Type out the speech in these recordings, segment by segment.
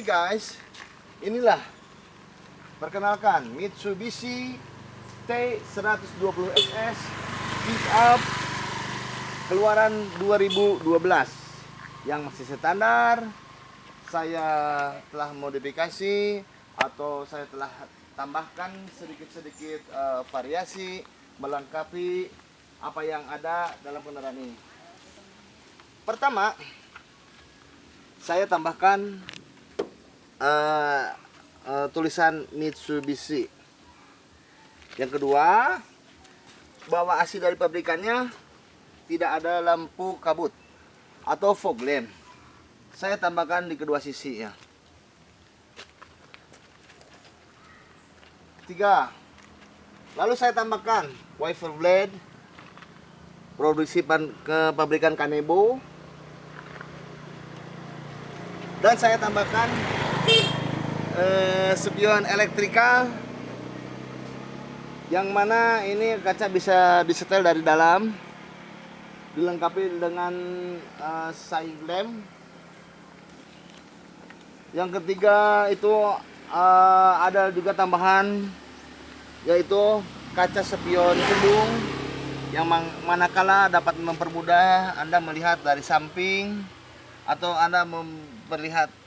Oke guys, inilah perkenalkan Mitsubishi T120SS pickup keluaran 2012 yang masih standar. Saya telah modifikasi atau saya telah tambahkan sedikit-sedikit variasi melengkapi apa yang ada dalam kendaraan ini. Pertama, saya tambahkan tulisan Mitsubishi. Yang kedua, bahwa asli dari pabrikannya tidak ada lampu kabut atau fog lamp. Saya tambahkan di kedua sisi ya. Ketiga, lalu saya tambahkan wiper blade produksi ke pabrikan Kanebo. Dan saya tambahkan spion elektrikal yang mana ini kaca bisa disetel dari dalam, dilengkapi dengan side lamp. Yang ketiga itu ada juga tambahan, yaitu kaca spion cembung yang manakala dapat mempermudah Anda melihat dari samping atau Anda memperlihatkan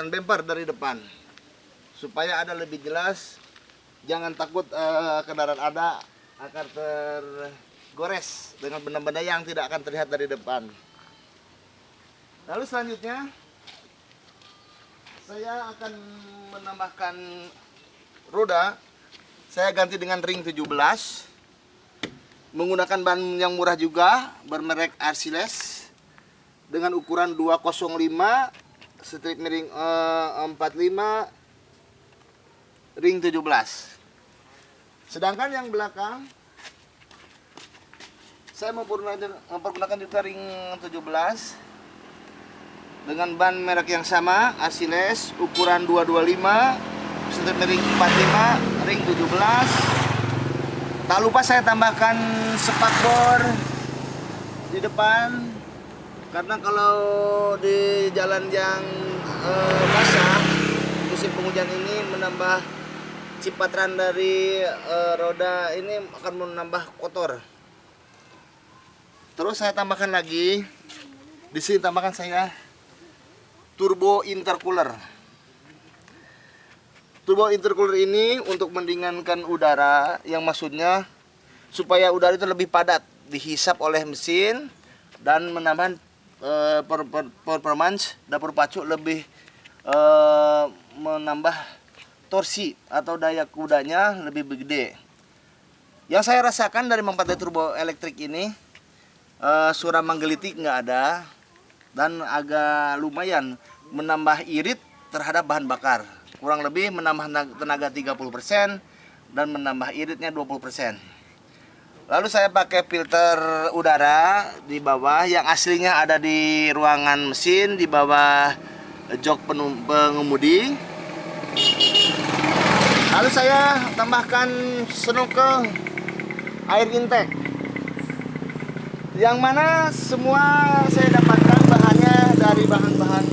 bumper dari depan supaya ada lebih jelas. Jangan takut kendaraan Anda akan tergores dengan benda-benda yang tidak akan terlihat dari depan. Lalu selanjutnya saya akan menambahkan roda. Saya ganti dengan ring 17 menggunakan ban yang murah juga bermerek Arciles dengan ukuran 205 strip miring 45 ring 17. Sedangkan yang belakang saya mempergunakan juga ring 17 dengan ban merek yang sama Arciles ukuran 225 strip miring 45 ring 17. Tak lupa saya tambahkan spakbor di depan, karena kalau di jalan yang basah musim penghujan ini menambah cipatran dari roda ini akan menambah kotor. Terus saya tambahkan lagi, di sini tambahkan saya turbo intercooler. Turbo intercooler ini untuk mendinginkan udara, yang maksudnya supaya udara itu lebih padat dihisap oleh mesin dan menambah performance dapur pacu lebih menambah torsi atau daya kudanya lebih gede. Yang saya rasakan dari mempakai turbo elektrik ini, suara menggelitik nggak ada dan agak lumayan menambah irit terhadap bahan bakar. Kurang lebih menambah tenaga 30% dan menambah iritnya 20%. Lalu saya pakai filter udara di bawah yang aslinya ada di ruangan mesin di bawah jok pengemudi. Lalu saya tambahkan snorkel air intake, yang mana semua saya dapatkan bahannya dari bahan-bahan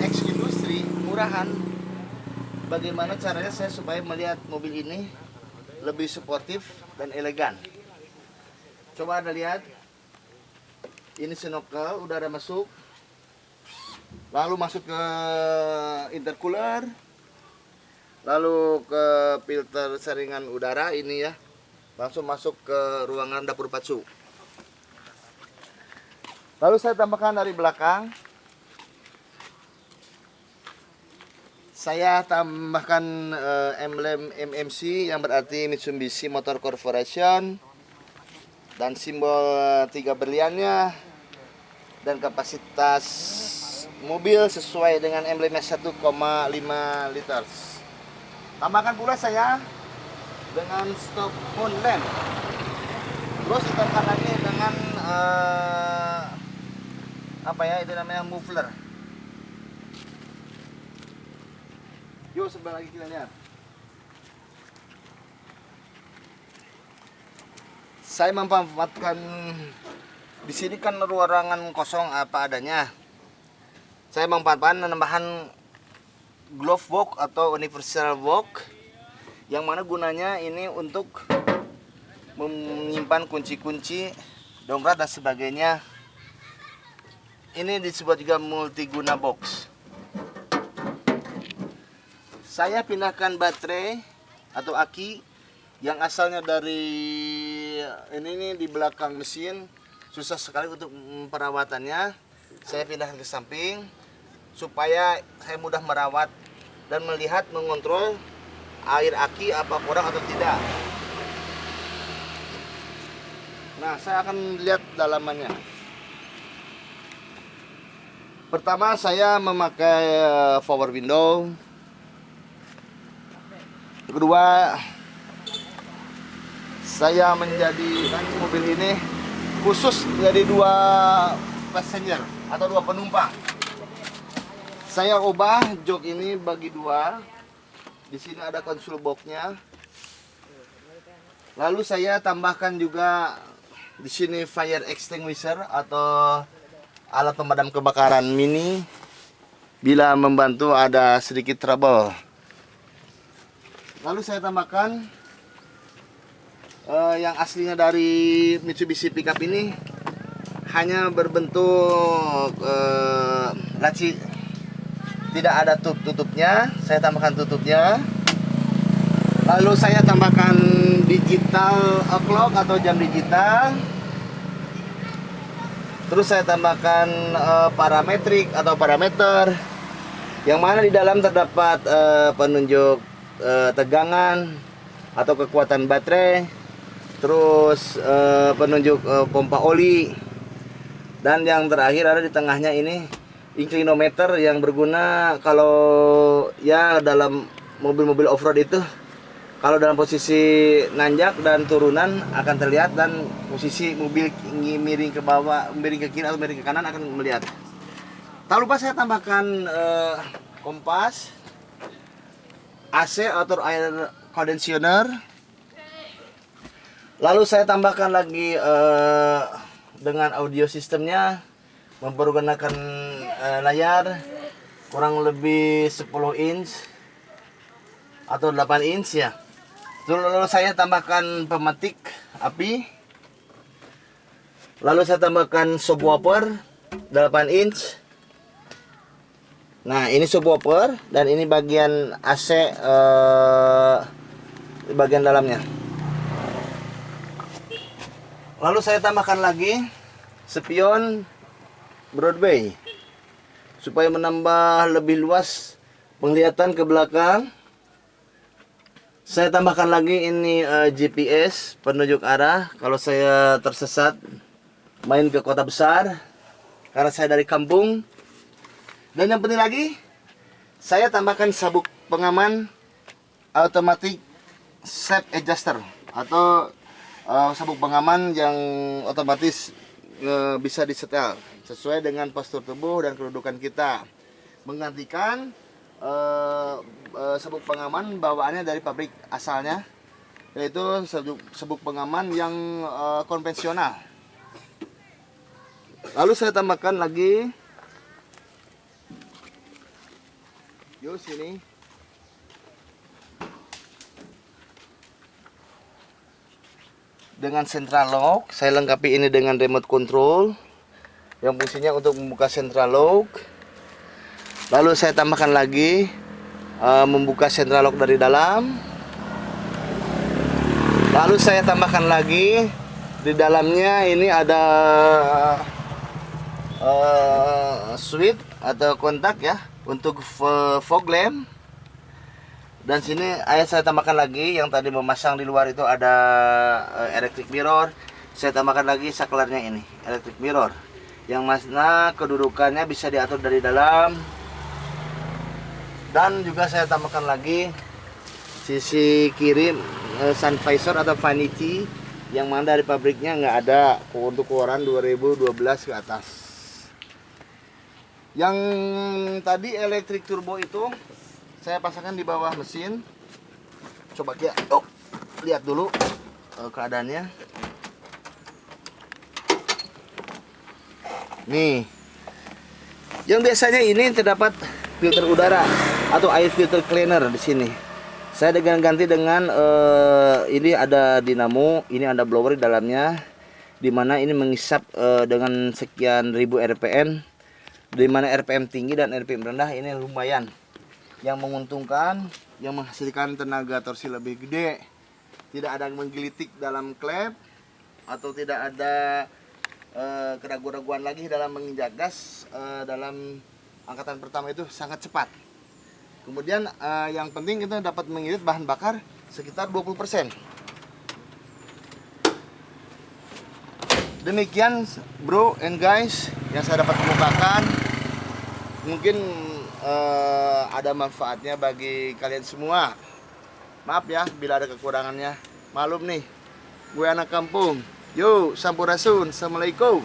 ex industri murahan. Bagaimana caranya saya supaya melihat mobil ini lebih sportif dan elegan. Coba Anda lihat, ini snorkel udara masuk, lalu masuk ke intercooler, lalu ke filter saringan udara ini ya, langsung masuk ke ruangan dapur pacu. Lalu saya tambahkan dari belakang, saya tambahkan emblem MMC yang berarti Mitsubishi Motor Corporation dan simbol 3 berliannya, dan kapasitas mobil sesuai dengan emblemnya 1,5 liter. Tambahkan pula saya dengan stop moon lamp. Terus ditambahkan lagi dengan apa ya, itu namanya muffler. Yuk sebelah lagi kita lihat. Saya memanfaatkan di sini kan ruangan kosong apa adanya. saya memanfaatkan penambahan glove box atau universal box, yang mana gunanya ini untuk menyimpan kunci-kunci, dongkrak dan sebagainya. Ini disebut juga multiguna box. Saya pindahkan baterai atau aki yang asalnya dari ini di belakang mesin, susah sekali untuk perawatannya. Saya pindahkan ke samping supaya saya mudah merawat dan melihat, mengontrol air aki apa kurang atau tidak. Nah, saya akan lihat dalamannya. Pertama, saya memakai power window. Kedua, saya menjadikan mobil ini khusus jadi 2 passenger atau 2 penumpang. Saya ubah jok ini bagi 2. Di sini ada konsol boxnya. Lalu saya tambahkan juga di sini fire extinguisher atau alat pemadam kebakaran mini bila membantu ada sedikit trouble. Lalu saya tambahkan yang aslinya dari Mitsubishi pickup ini hanya berbentuk laci, tidak ada tutupnya. Saya tambahkan tutupnya. Lalu saya tambahkan digital clock atau jam digital. Terus saya tambahkan parametrik atau parameter, yang mana di dalam terdapat penunjuk tegangan atau kekuatan baterai, terus penunjuk pompa oli, dan yang terakhir ada di tengahnya ini inclinometer yang berguna kalau ya dalam mobil-mobil off-road itu, kalau dalam posisi nanjak dan turunan akan terlihat, dan posisi mobil miring ke bawah, miring ke kiri atau miring ke kanan akan melihat. Tak lupa saya tambahkan kompas, AC atau air conditioner. Lalu saya tambahkan lagi dengan audio sistemnya, mempergunakan layar kurang lebih 10 inch atau 8 inch ya. Lalu saya tambahkan pemetik api. Lalu saya tambahkan subwoofer 8 inch. Nah, ini subwoofer dan ini bagian AC bagian dalamnya. Lalu saya tambahkan lagi spion Broadway supaya menambah lebih luas penglihatan ke belakang. Saya tambahkan lagi ini GPS penunjuk arah kalau saya tersesat main ke kota besar, karena saya dari kampung. Dan yang penting lagi, saya tambahkan sabuk pengaman automatic shape adjuster atau sabuk pengaman yang otomatis bisa disetel sesuai dengan postur tubuh dan kedudukan kita, menggantikan sabuk pengaman bawaannya dari pabrik asalnya, yaitu sabuk pengaman yang konvensional. Lalu saya tambahkan lagi sini dengan central lock. Saya lengkapi ini dengan remote control yang fungsinya untuk membuka central lock. Lalu saya tambahkan lagi membuka central lock dari dalam. Lalu saya tambahkan lagi di dalamnya ini ada switch atau kontak ya untuk fog lamp. Dan sini saya tambahkan lagi yang tadi memasang di luar itu ada electric mirror. Saya tambahkan lagi saklarnya ini, electric mirror, yang mana kedudukannya bisa diatur dari dalam. Dan juga saya tambahkan lagi sisi kiri sun visor atau vanity, yang mana dari pabriknya nggak ada untuk keluaran 2012 ke atas. Yang tadi elektrik turbo itu saya pasangkan di bawah mesin. Coba kita lihat dulu keadaannya. Nih, Yang biasanya ini terdapat filter udara atau air filter cleaner di sini. Saya dengan ganti dengan ini ada dinamo, ini ada blower di dalamnya, dimana ini mengisap dengan sekian ribu RPM, dimana RPM tinggi dan RPM rendah ini lumayan. Yang menguntungkan, yang menghasilkan tenaga torsi lebih gede, tidak ada menggelitik dalam klep atau tidak ada keraguan-raguan lagi dalam menginjak gas. Dalam angkatan pertama itu sangat cepat. Kemudian yang penting kita dapat mengirit bahan bakar sekitar 20%. Demikian bro and guys yang saya dapat kemukakan. Mungkin ada manfaatnya bagi kalian semua. Maaf ya bila ada kekurangannya. Malum nih, gue anak kampung. Yo, sampurasun. Assalamualaikum.